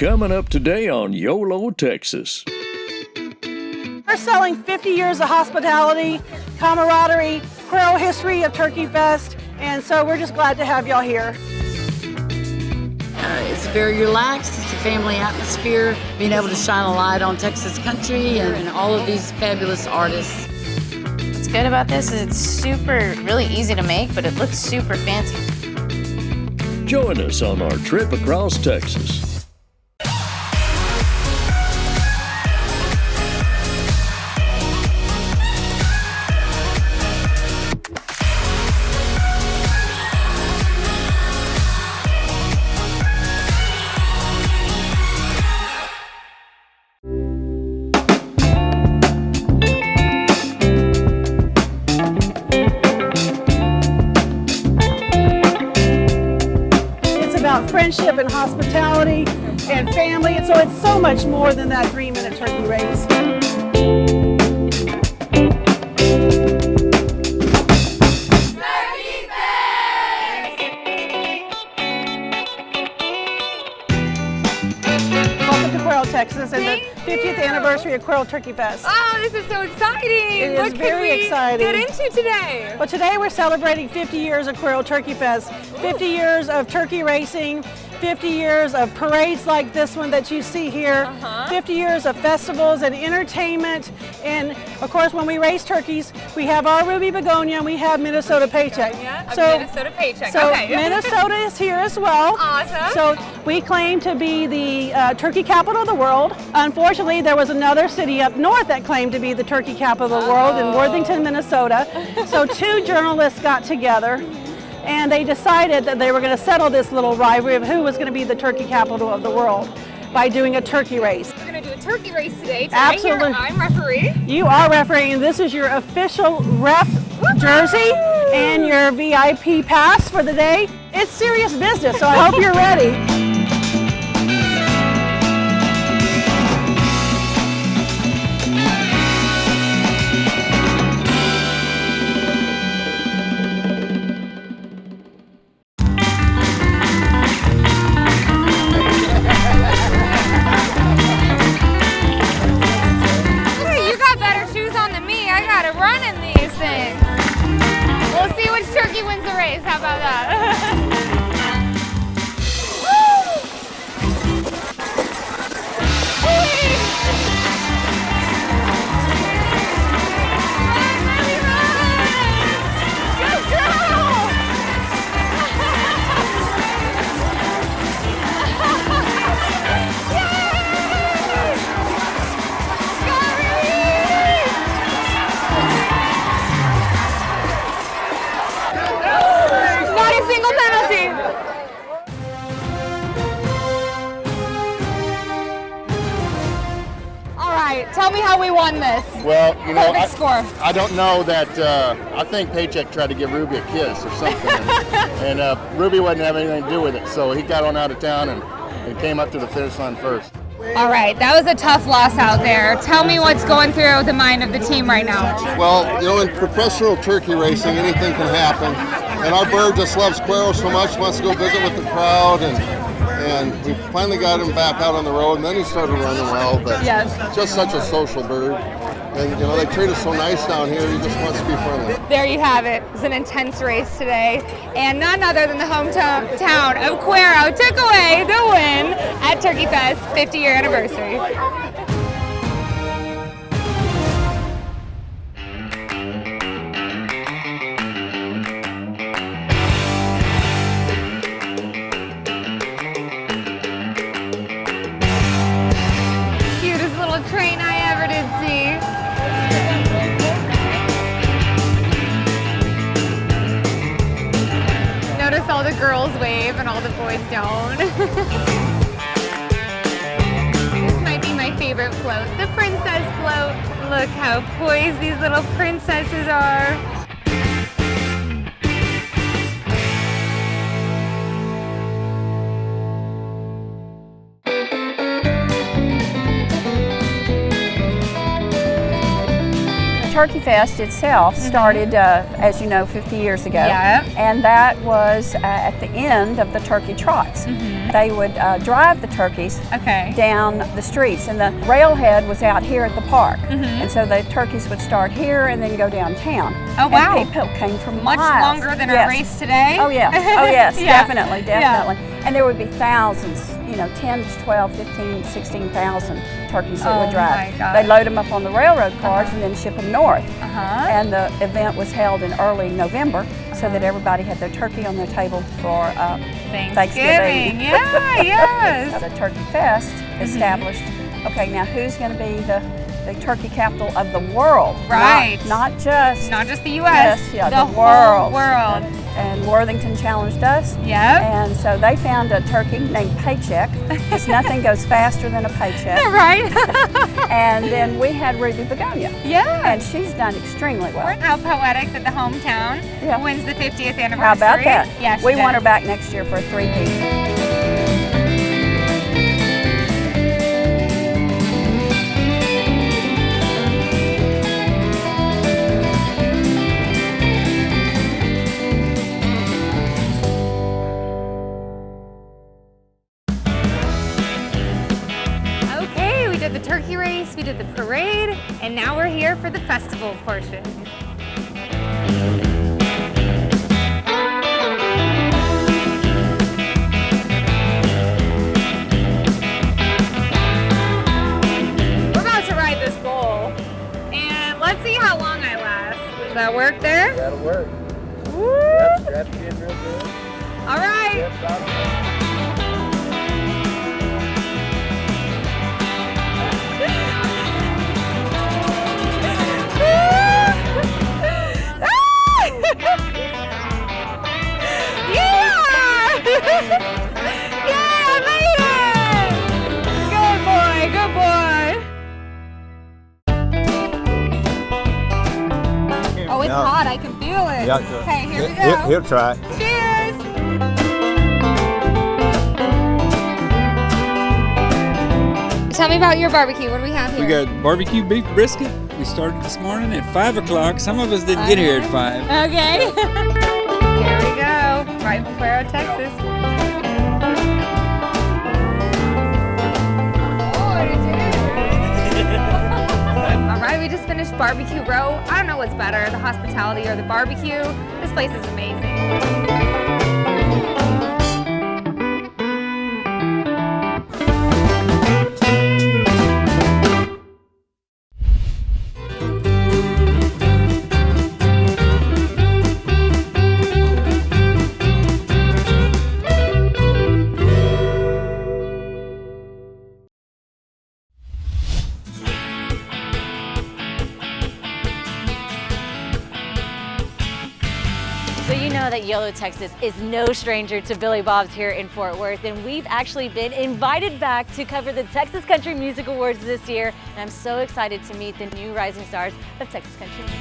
Coming up today on YOLO Texas. We're selling 50 years of hospitality, camaraderie, Cuero history of Turkeyfest, and so we're just glad to have y'all here. It's very relaxed, it's a family atmosphere, being able to shine a light on Texas country and all of these fabulous artists. What's good about this is it's really easy to make, but it looks super fancy. Join us on our trip across Texas. Friendship and hospitality and family, and so it's so much more than that 3-minute turkey race. Welcome to Cuero, Texas, and the 50th anniversary of Cuero Turkeyfest. Oh, this is so exciting! It is very exciting. Get into today? Well, today we're celebrating 50 years of Cuero Turkeyfest, 50 years of turkey racing, 50 years of parades like this one that you see here, 50 years of festivals and entertainment, and of course when we race turkeys, we have our Ruby Begonia and we have Minnesota Paycheck. Minnesota Paycheck, so okay. Minnesota is here as well. Awesome. So we claim to be the turkey capital of the world. Unfortunately, there was another city up north that claimed to be the turkey capital of the world in Worthington, Minnesota. So two journalists got together and they decided that they were going to settle this little rivalry of who was going to be the turkey capital of the world by doing a turkey race. We're going to do a turkey race today. Absolutely. I'm referee. You are refereeing. This is your official ref jersey and your VIP pass for the day. It's serious business, so I hope you're ready. Turkey wins the race, how about that? Tell me how we won this. Well, you know, perfect score. I don't know that. I think Paycheck tried to give Ruby a kiss or something, and Ruby wouldn't have anything to do with it. So he got on out of town and came up to the finish line first. All right, that was a tough loss out there. Tell me what's going through the mind of the team right now. Well, you know, in professional turkey racing, anything can happen. And our bird just loves Cuero so much, wants to go visit with the crowd, and we finally got him back out on the road, and then he started running well, but just such a social bird. And, you know, they treat us so nice down here, he just wants to be friendly. There you have it. It's an intense race today, and none other than the hometown of Cuero took away the win at Turkeyfest 50-year anniversary. Train I ever did see. Notice all the girls wave and all the boys don't. This might be my favorite float, the princess float. Look how poised these little princesses are. Turkeyfest itself started, as you know, 50 years ago. Yep. And that was at the end of the turkey trots. They would drive the turkeys down the streets, and the railhead was out here at the park. And so the turkeys would start here and then go downtown. Oh, wow. And people came from Much miles. longer than our race today. Oh, yes. Oh, yes. Yeah. Definitely. And there would be thousands, 10 to 12, 15, 16,000 turkeys that would drive. My God. They'd load them up on the railroad cars and then ship them north. And the event was held in early November so that everybody had their turkey on their table for Thanksgiving. Yeah, yes. The Turkey Fest established, okay, now who's going to be the turkey capital of the world? Right. Not just the U.S. the whole world. world. And Worthington challenged us. Yep. And so they found a turkey named Paycheck, because nothing goes faster than a paycheck. Right. And then we had Ruby Begonia. Yeah. And she's done extremely well. How poetic that the hometown wins the 50th anniversary. How about that? Yeah, we want her back next year for a three-peat. The turkey race, we did the parade, and now we're here for the festival portion. We're about to ride this bull, and let's see how long I last. Does that work there? That'll work. Woo! Yep, strap it in real good. All right. Yep, got it. Hot, I can feel it. Yeah, okay, here we go. He'll try. Cheers! Tell me about your barbecue. What do we have here? We got barbecue beef brisket. We started this morning at 5 o'clock. Some of us didn't get here at 5. Okay. Here we go. Right from Cuero, Texas. All right, we just finished barbecue row. I don't know what's better, the hospitality or the barbecue. This place is amazing. That YOLO Texas is no stranger to Billy Bob's here in Fort Worth, and we've actually been invited back to cover the Texas Country Music Awards this year, and I'm so excited to meet the new rising stars of Texas Country Music.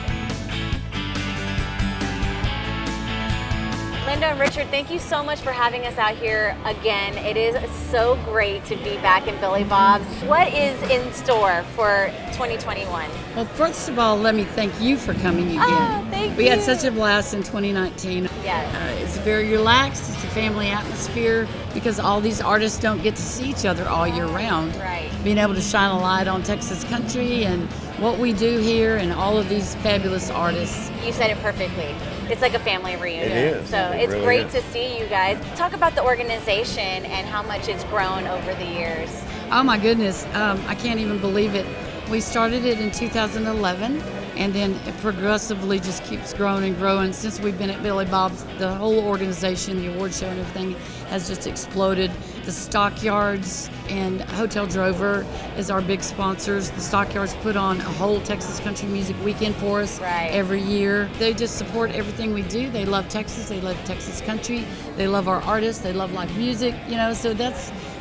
Linda and Richard, thank you so much for having us out here again. It is so great to be back in Billy Bob's. What is in store for 2021? Well, first of all, let me thank you for coming again. Oh, thank We you. had such a blast in 2019. Yes. It's very relaxed. It's a family atmosphere because all these artists don't get to see each other all year round. Right. Being able to shine a light on Texas country and what we do here and all of these fabulous artists. You said it perfectly. It's like a family reunion. It is. So It it's really great is. to see you guys. Talk about the organization and how much it's grown over the years. Oh my goodness, I can't even believe it. We started it in 2011 and then it progressively just keeps growing and growing. Since we've been at Billy Bob's, the whole organization, the award show and everything has just exploded. The Stockyards and Hotel Drover is our big sponsors. The Stockyards put on a whole Texas Country Music Weekend for us every year. They just support everything we do. They love Texas, they love Texas country, they love our artists, they love live music, so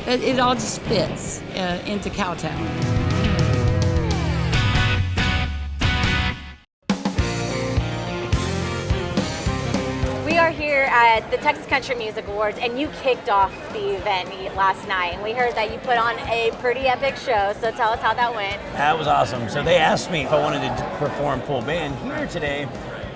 it all just fits into Cowtown. We are here at the Texas Country Music Awards, and you kicked off the event last night, and we heard that you put on a pretty epic show, so tell us how that went. That was awesome. So they asked me if I wanted to perform full band here today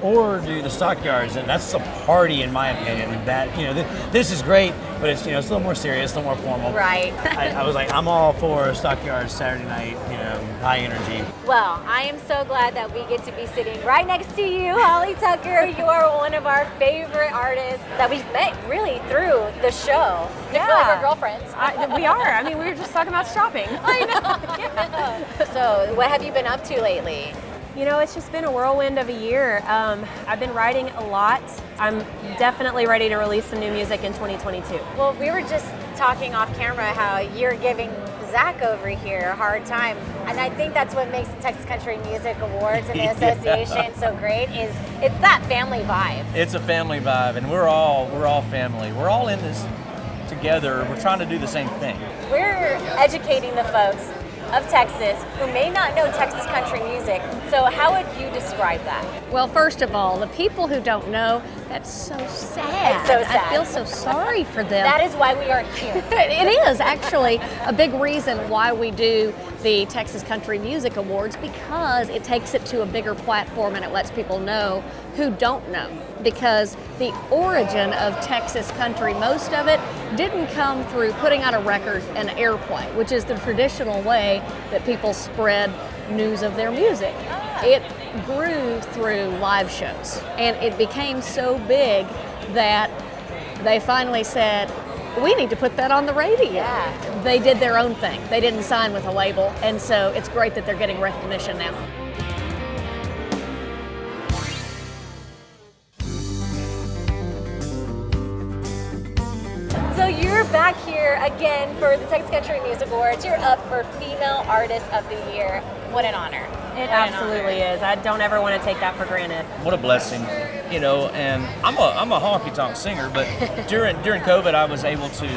or do the Stockyards, and that's a party in my opinion. That, you know, this is great, but it's, you know, it's a little more serious, a little more formal. Right. I was like, I'm all for Stockyards Saturday night, you know, high energy. Well, I am so glad that we get to be sitting right next to you, Holly Tucker. You are one of our favorite artists that we've met really through the show. Yeah. I feel like we're girlfriends. We are. I mean, we were just talking about shopping. I know. Yeah. So, what have you been up to lately? You know, it's just been a whirlwind of a year. I've been writing a lot. I'm definitely ready to release some new music in 2022. Well, we were just talking off camera how you're giving Zach over here a hard time. And I think that's what makes the Texas Country Music Awards and the association so great is it's that family vibe. It's a family vibe, and we're all family. We're all in this together. We're trying to do the same thing. We're educating the folks of Texas who may not know Texas country music. So how would you describe that? Well, first of all, the people who don't know, that's so sad. It's so sad. I feel so sorry for them. That is why we are here. It is actually a big reason why we do the Texas Country Music Awards, because it takes it to a bigger platform and it lets people know who don't know. Because the origin of Texas country, most of it didn't come through putting out a record and airplay, which is the traditional way that people spread news of their music. It grew through live shows, and it became so big that they finally said, we need to put that on the radio. Yeah. They did their own thing. They didn't sign with a label, and so it's great that they're getting recognition now. So you're back here again for the Texas Country Music Awards. You're up for Female Artist of the Year. What an honor. It absolutely is. I don't ever want to take that for granted. What a blessing, you know. And I'm a honky-tonk singer, but during COVID, I was able to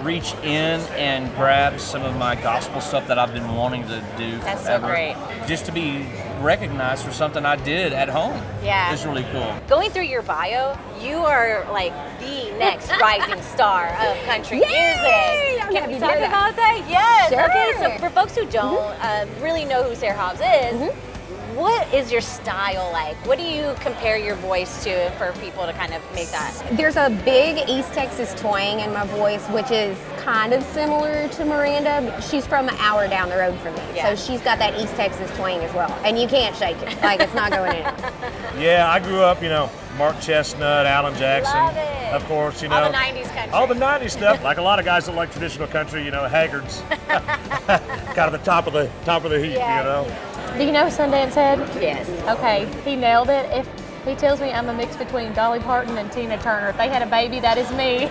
reach in and grab some of my gospel stuff that I've been wanting to do That's forever. so great. Just to be recognized for something I did at home. Yeah. It's really cool. Going through your bio, you are like the next rising star of country music. Can we talk about that? Yes. Sure. Okay, so for folks who don't really know who Sarah Hobbs is, what is your style like? What do you compare your voice to for people to kind of make that? There's a big East Texas twang in my voice, which is kind of similar to Miranda. She's from an hour down the road from me, so she's got that East Texas twang as well. And you can't shake it, like it's not going in. Yeah, I grew up, you know, Mark Chestnut, Alan Jackson, Love it. of course, you know. All the 90s country. All the 90s stuff, like a lot of guys that like traditional country, you know, Haggards. Kind of the top of the heap, you know. Do you know Sundance Head? Yes. Okay, he nailed it. If he tells me I'm a mix between Dolly Parton and Tina Turner, if they had a baby, that is me.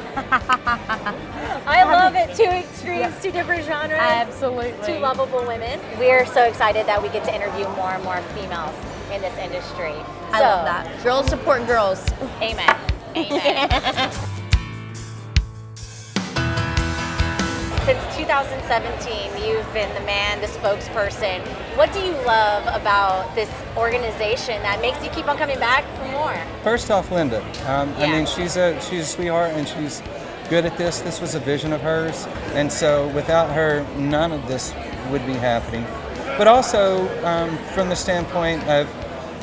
I love it. Two extremes, two different genres. Absolutely. Two lovable women. We're so excited that we get to interview more and more females in this industry. I love that. Girls support girls. Amen. Amen. Since 2017, you've been the man, the spokesperson. What do you love about this organization that makes you keep on coming back for more? First off, Linda. I mean, she's a sweetheart and she's good at this. This was a vision of hers, and so without her, none of this would be happening. But also, from the standpoint of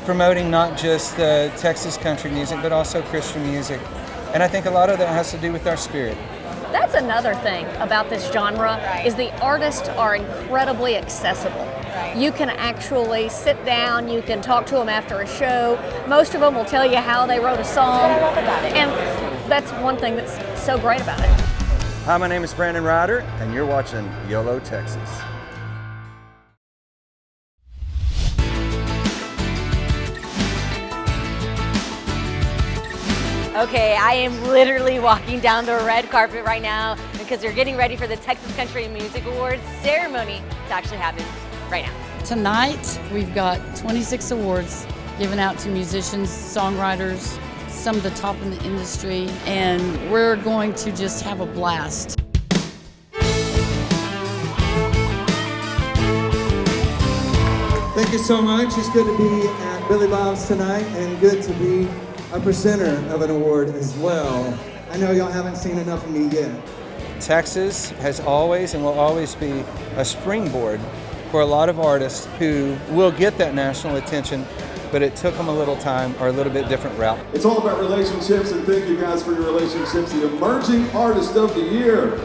promoting not just Texas country music, but also Christian music, and I think a lot of that has to do with our spirit. That's another thing about this genre, is the artists are incredibly accessible. You can actually sit down, you can talk to them after a show. Most of them will tell you how they wrote a song. That's what I love about it. And that's one thing that's so great about it. Hi, my name is Brandon Ryder, and you're watching YOLO Texas. Okay, I am literally walking down the red carpet right now because they're getting ready for the Texas Country Music Awards ceremony to actually happen right now. Tonight, we've got 26 awards given out to musicians, songwriters, some of the top in the industry, and we're going to just have a blast. Thank you so much. It's good to be at Billy Bob's tonight and good to be a presenter of an award as well. I know y'all haven't seen enough of me yet. Texas has always and will always be a springboard for a lot of artists who will get that national attention, but it took them a little time or a little bit different route. It's all about relationships, and thank you guys for your relationships. The Emerging Artist of the Year.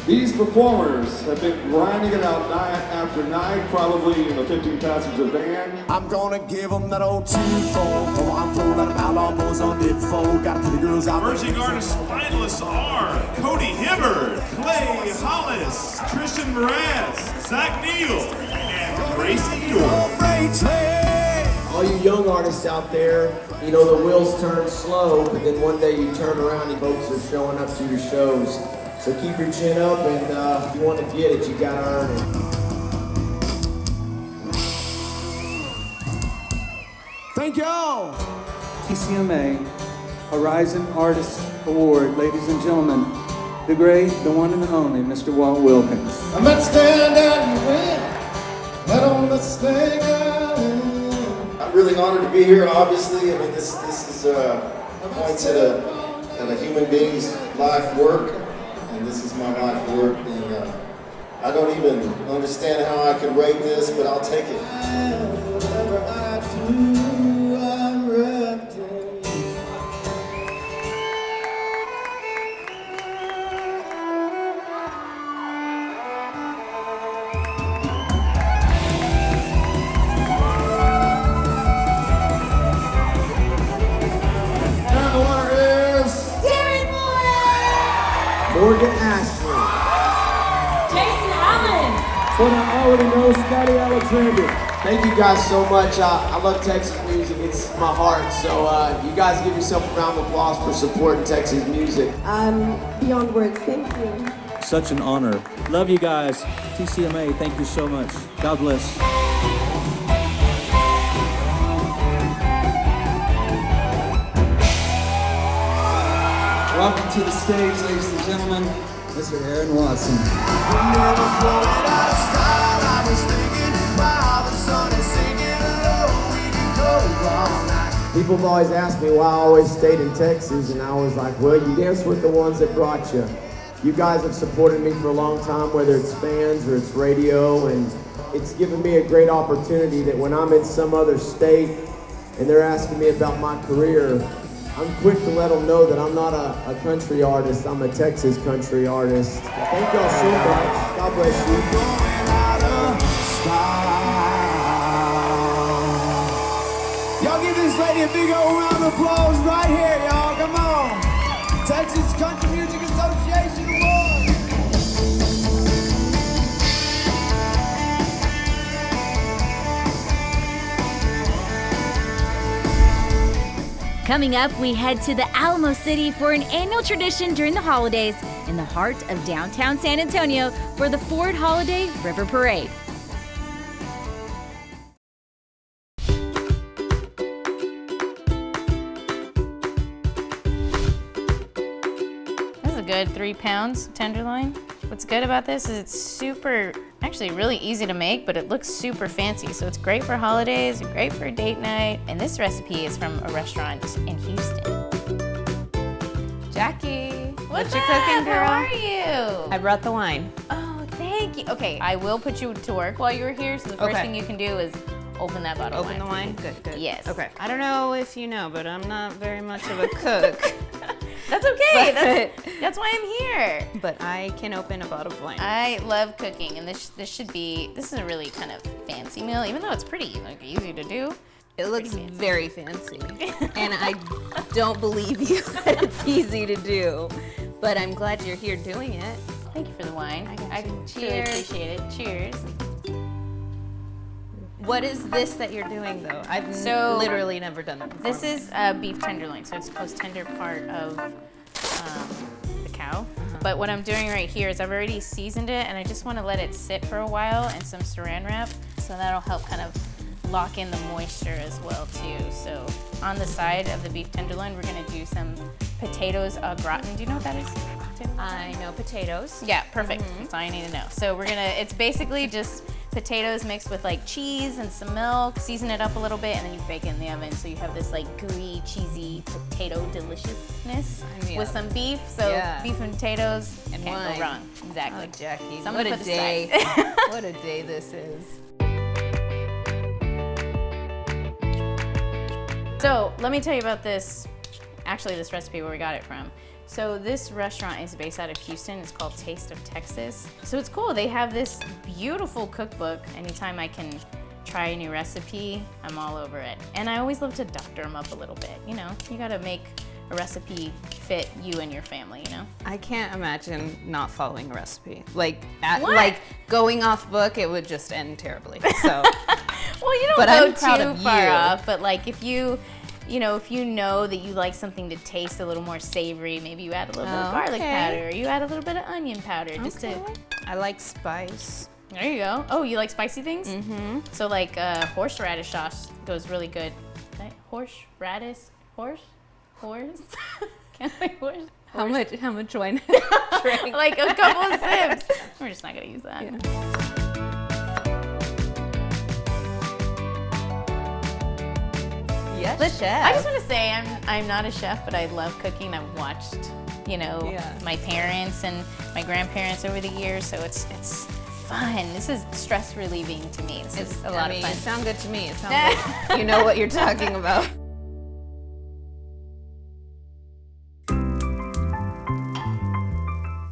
These performers have been grinding it out night after night, probably in a 15-passenger van. I'm gonna give them that old 2-4. Go on, full that about all boys on it full. Got the girls out. Emerging Artist finalists are Cody Hibbard, Clay Hollis, Tristan Mraz, Zach Neal, and Gracie York. All you young artists out there, you know the wheels turn slow, but then one day you turn around and folks are showing up to your shows. So keep your chin up, and if you want to get it, you gotta earn it. Thank y'all. TCMA Horizon Artist Award, ladies and gentlemen, the great, the one and the only, Mr. Walt Wilkins. I'm not stand out and win. I don't let's stay out and win. I'm really honored to be here, obviously. I mean, this is points at a human being's life work. And this is my life work, and I don't even understand how I can rate this, but I'll take it. Whatever I do, I'm wrapped in. And the winner is Morgan Ashley. Jason Allen. For the already know, Scotty Alexander. Thank you guys so much. I love Texas music. It's my heart. So you guys give yourself a round of applause for supporting Texas music. I'm beyond words. Thank you. Such an honor. Love you guys. TCMA, thank you so much. God bless. Welcome to the stage, ladies and gentlemen, Mr. Aerin Watson. People have always asked me why I always stayed in Texas, and I was like, well, you dance with the ones that brought you. You guys have supported me for a long time, whether it's fans or it's radio, and it's given me a great opportunity that when I'm in some other state and they're asking me about my career, I'm quick to let them know that I'm not a country artist, I'm a Texas country artist. Thank y'all so much. God bless you. Y'all give this lady a big old round of applause right here, y'all. Come on. Texas Country Music Association Award. Coming up, we head to the Alamo City for an annual tradition during the holidays in the heart of downtown San Antonio for the Ford Holiday River Parade. This is a good 3 pounds tenderloin. What's good about this is it's actually really easy to make, but it looks super fancy. So it's great for holidays, great for a date night. And this recipe is from a restaurant in Houston. Jackie, What's you up? cooking, girl? How are you? I brought the wine. Oh, thank you. Okay, I will put you to work while you're here. So the first thing you can do is open that bottle of wine. Open the wine? Good, good. Yes. Okay. I don't know if you know, but I'm not very much of a cook. That's okay. That's why I'm here. But I can open a bottle of wine. I love cooking, and this is a really kind of fancy meal, even though it's pretty easy to do. It looks very fancy, and I don't believe you that it's easy to do. But I'm glad you're here doing it. Thank you for the wine. I really Cheers. appreciate it. Cheers. What is this that you're doing, though? I've literally never done that before. This is beef tenderloin, so it's the most tender part of the cow. But what I'm doing right here is I've already seasoned it, and I just want to let it sit for a while in some saran wrap, so that'll help kind of lock in the moisture as well too. So on the side of the beef tenderloin, we're gonna do some potatoes au gratin. Do you know what that is? I know potatoes. Yeah, perfect. That's all I need to know. So it's basically just potatoes mixed with like cheese and some milk, season it up a little bit, and then you bake it in the oven. So you have this like gooey, cheesy potato deliciousness with some beef. So beef and potatoes, and can't wine. go wrong. Exactly. Oh, Jackie, Something what a for the day. side. What a day this is. So let me tell you about this, actually this recipe, where we got it from. So this restaurant is based out of Houston. It's called Taste of Texas. So it's cool. They have this beautiful cookbook. Anytime I can try a new recipe, I'm all over it. And I always love to doctor them up a little bit. You know, you gotta make a recipe fit you and your family, you know? I can't imagine not following a recipe. Like, What? going off book, it would just end terribly. So, well, you don't but go I'm proud too of far you. off, but like if you know that you like something to taste a little more savory, maybe you add a little bit of garlic powder, or you add a little bit of onion powder, just to. I like spice. There you go. Oh, you like spicy things? Mm-hmm. So like horseradish sauce goes really good. Horseradish? Horse? Can't say horse. How much wine? Drink? Like a couple of sips. We're just not gonna use that. Yeah. Yes, Listen, chef. I just want to say I'm not a chef, but I love cooking. I've watched, my parents and my grandparents over the years, so it's fun. This is stress relieving to me. This is a lot of fun. It sounds good to me. It sounds like you know what you're talking about.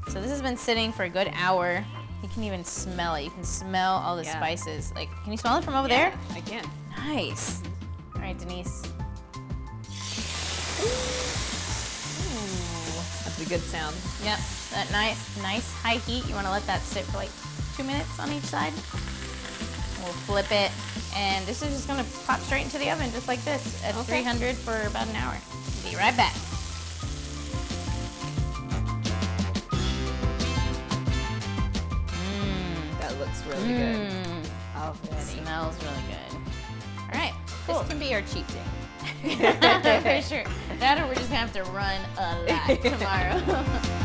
So this has been sitting for a good hour. You can even smell it. You can smell all the spices. Like, can you smell it from over there? I can. Nice. All right, Denise. That's a good sound. Yep, that nice high heat. You want to let that sit for like 2 minutes on each side. We'll flip it, and this is just gonna pop straight into the oven, just like this, at 300 for about an hour. Be right back. That looks really good. Oh, It smells really good. All right, This cool. can be our cheat day. For sure. That or we're just gonna have to run a lot tomorrow.